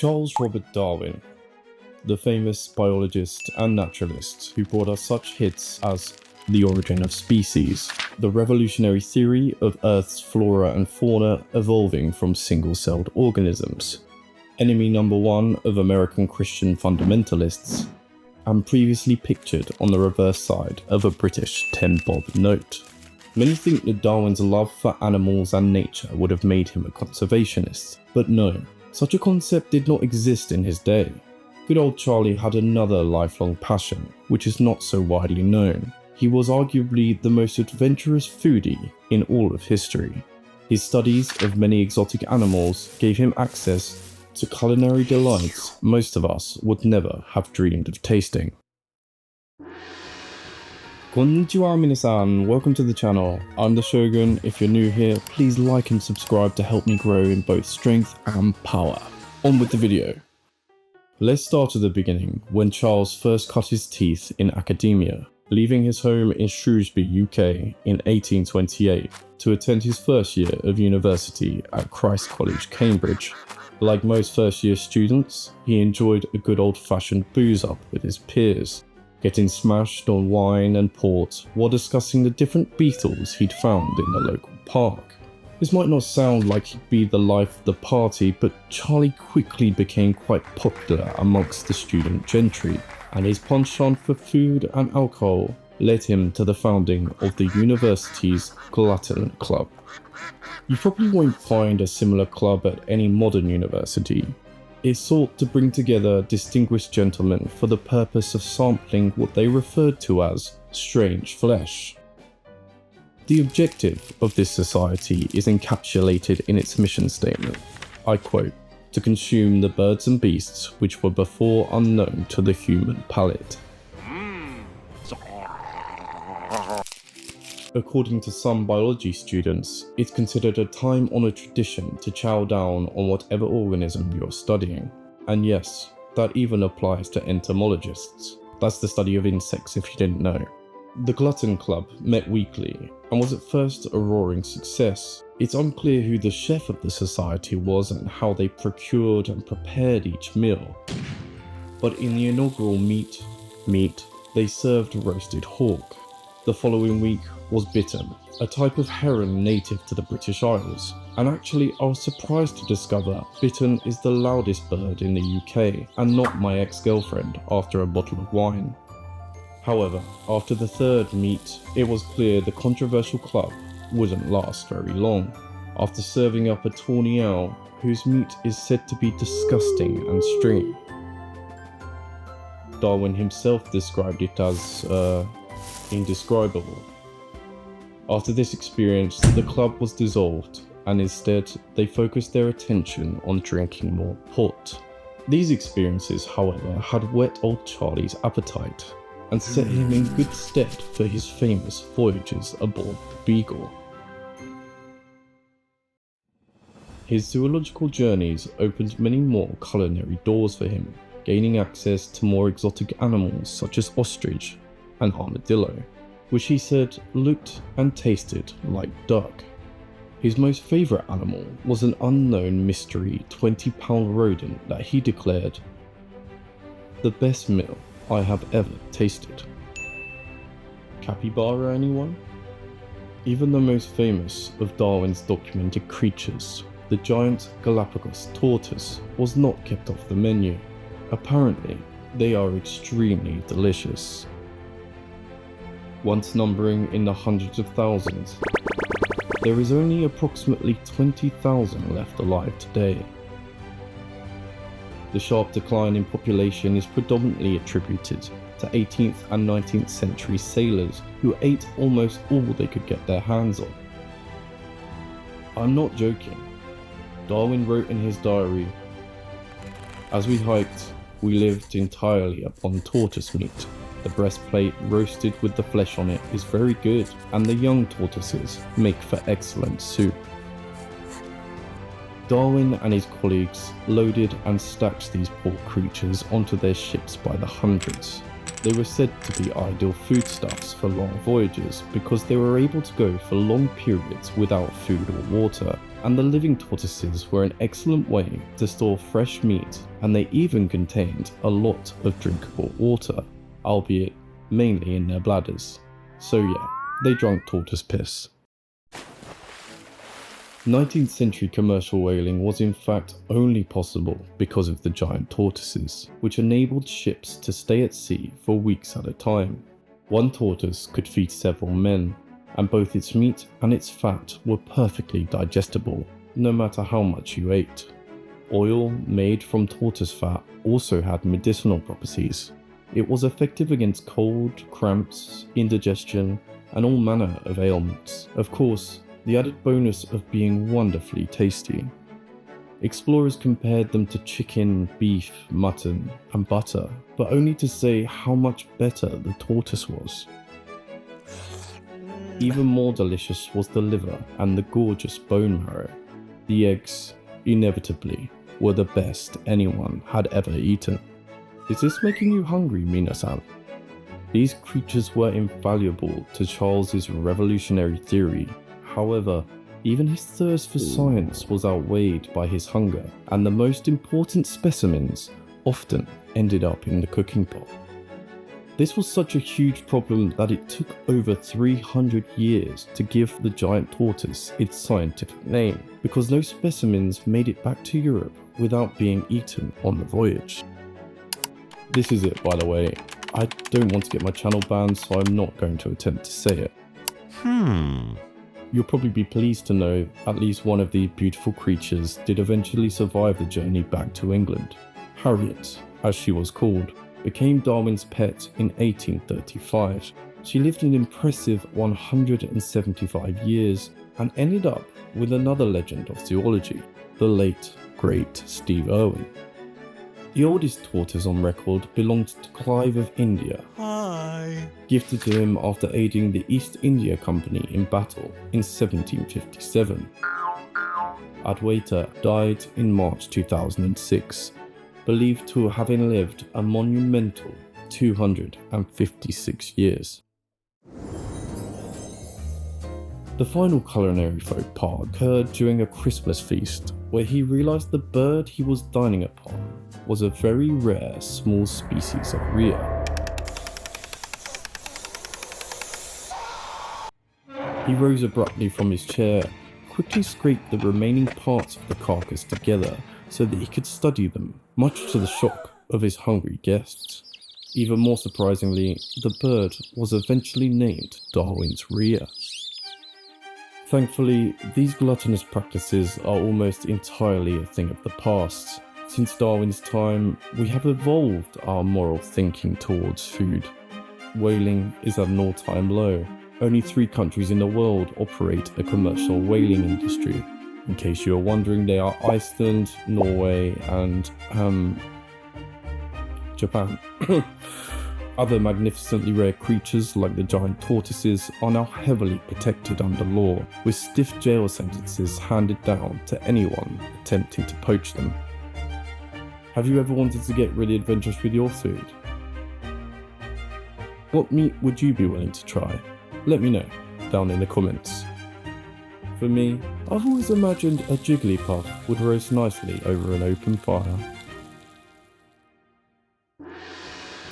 Charles Robert Darwin, the famous biologist and naturalist who brought us such hits as The Origin of Species, the revolutionary theory of Earth's flora and fauna evolving from single-celled organisms, enemy number one of American Christian fundamentalists, and previously pictured on the reverse side of a British 10-bob note. Many think that Darwin's love for animals and nature would have made him a conservationist, but no, such a concept did not exist in his day. Good old Charlie had another lifelong passion, which is not so widely known. He was arguably the most adventurous foodie in all of history. His studies of many exotic animals gave him access to culinary delights most of us would never have dreamed of tasting. Konnichiwa minasan, welcome to the channel. I'm the Shogun. If you're new here, please like and subscribe to help me grow in both strength and power. On with the video. Let's start at the beginning, when Charles first cut his teeth in academia, leaving his home in Shrewsbury, UK in 1828 to attend his first year of university at Christ College, Cambridge. Like most first-year students, he enjoyed a good old-fashioned booze-up with his peers, getting smashed on wine and port while discussing the different beetles he'd found in the local park. This might not sound like he'd be the life of the party, but Charlie quickly became quite popular amongst the student gentry, and his penchant for food and alcohol led him to the founding of the university's Glutton Club. You probably won't find a similar club at any modern university. It sought to bring together distinguished gentlemen for the purpose of sampling what they referred to as strange flesh. The objective of this society is encapsulated in its mission statement. I quote, "To consume the birds and beasts which were before unknown to the human palate." According to some biology students, it's considered a time-honoured tradition to chow down on whatever organism you're studying. And yes, that even applies to entomologists. That's the study of insects if you didn't know. The Glutton Club met weekly and was at first a roaring success. It's unclear who the chef of the society was and how they procured and prepared each meal. But in the inaugural meat, they served roasted hawk. The following week was bittern, a type of heron native to the British Isles. And actually, I was surprised to discover bittern is the loudest bird in the UK and not my ex-girlfriend after a bottle of wine. However, after the third meat, it was clear the controversial club wouldn't last very long. After serving up a tawny owl, whose meat is said to be disgusting and stringy. Darwin himself described it as, indescribable. After this experience, the club was dissolved, and instead they focused their attention on drinking more port. These experiences, however, had whet old Charlie's appetite, and set him in good stead for his famous voyages aboard the Beagle. His zoological journeys opened many more culinary doors for him, gaining access to more exotic animals such as ostrich and armadillo, which he said looked and tasted like duck. His most favourite animal was an unknown mystery 20-pound rodent that he declared the best meal I have ever tasted. Capybara, anyone? Even the most famous of Darwin's documented creatures, the giant Galapagos Tortoise, was not kept off the menu. Apparently, they are extremely delicious. Once numbering in the hundreds of thousands, there is only approximately 20,000 left alive today. The sharp decline in population is predominantly attributed to 18th and 19th century sailors who ate almost all they could get their hands on. I'm not joking. Darwin wrote in his diary, "As we hiked, we lived entirely upon tortoise meat. The breastplate roasted with the flesh on it is very good, and the young tortoises make for excellent soup." Darwin and his colleagues loaded and stacked these poor creatures onto their ships by the hundreds. They were said to be ideal foodstuffs for long voyages because they were able to go for long periods without food or water, and the living tortoises were an excellent way to store fresh meat, and they even contained a lot of drinkable water, albeit mainly in their bladders. So yeah, they drank tortoise piss. 19th century commercial whaling was in fact only possible because of the giant tortoises, which enabled ships to stay at sea for weeks at a time. One tortoise could feed several men, and both its meat and its fat were perfectly digestible, no matter how much you ate. Oil made from tortoise fat also had medicinal properties. It was effective against cold, cramps, indigestion, and all manner of ailments. Of course, the added bonus of being wonderfully tasty. Explorers compared them to chicken, beef, mutton, and butter, but only to say how much better the tortoise was. Even more delicious was the liver and the gorgeous bone marrow. The eggs, inevitably, were the best anyone had ever eaten. Is this making you hungry, Mina-san? These creatures were invaluable to Charles's revolutionary theory. However, even his thirst for science was outweighed by his hunger, and the most important specimens often ended up in the cooking pot. This was such a huge problem that it took over 300 years to give the giant tortoise its scientific name, because no specimens made it back to Europe without being eaten on the voyage. This is it, by the way. I don't want to get my channel banned, so I'm not going to attempt to say it. You'll probably be pleased to know at least one of the beautiful creatures did eventually survive the journey back to England. Harriet, as she was called, became Darwin's pet in 1835. She lived an impressive 175 years and ended up with another legend of zoology, the late, great Steve Irwin. The oldest tortoise on record belonged to Clive of India. Gifted to him after aiding the East India Company in battle in 1757. Adwaita died in March 2006, believed to having lived a monumental 256 years. The final culinary faux pas occurred during a Christmas feast, where he realised the bird he was dining upon was a very rare small species of rhea. He rose abruptly from his chair, quickly scraped the remaining parts of the carcass together so that he could study them, much to the shock of his hungry guests. Even more surprisingly, the bird was eventually named Darwins Reia. Thankfully, these gluttonous practices are almost entirely a thing of the past. Since Darwin's time, we have evolved our moral thinking towards food. Whaling is at an all-time low. Only 3 countries in the world operate a commercial whaling industry. In case you are wondering, they are Iceland, Norway, and Japan. Other magnificently rare creatures like the giant tortoises are now heavily protected under law, with stiff jail sentences handed down to anyone attempting to poach them. Have you ever wanted to get really adventurous with your food? What meat would you be willing to try? Let me know down in the comments. For me, I've always imagined a Jigglypuff would roast nicely over an open fire.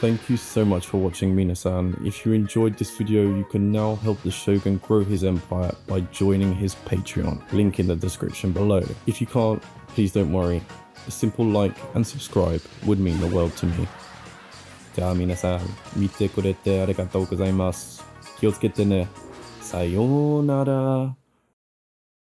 Thank you so much for watching, Mina-san. If you enjoyed this video, you can now help the Shogun grow his empire by joining his Patreon, link in the description below. If you can't, please don't worry. A simple like and subscribe would mean the world to me. じゃあ皆さん、見てくれてありがとうございます。気をつけてね。さようなら。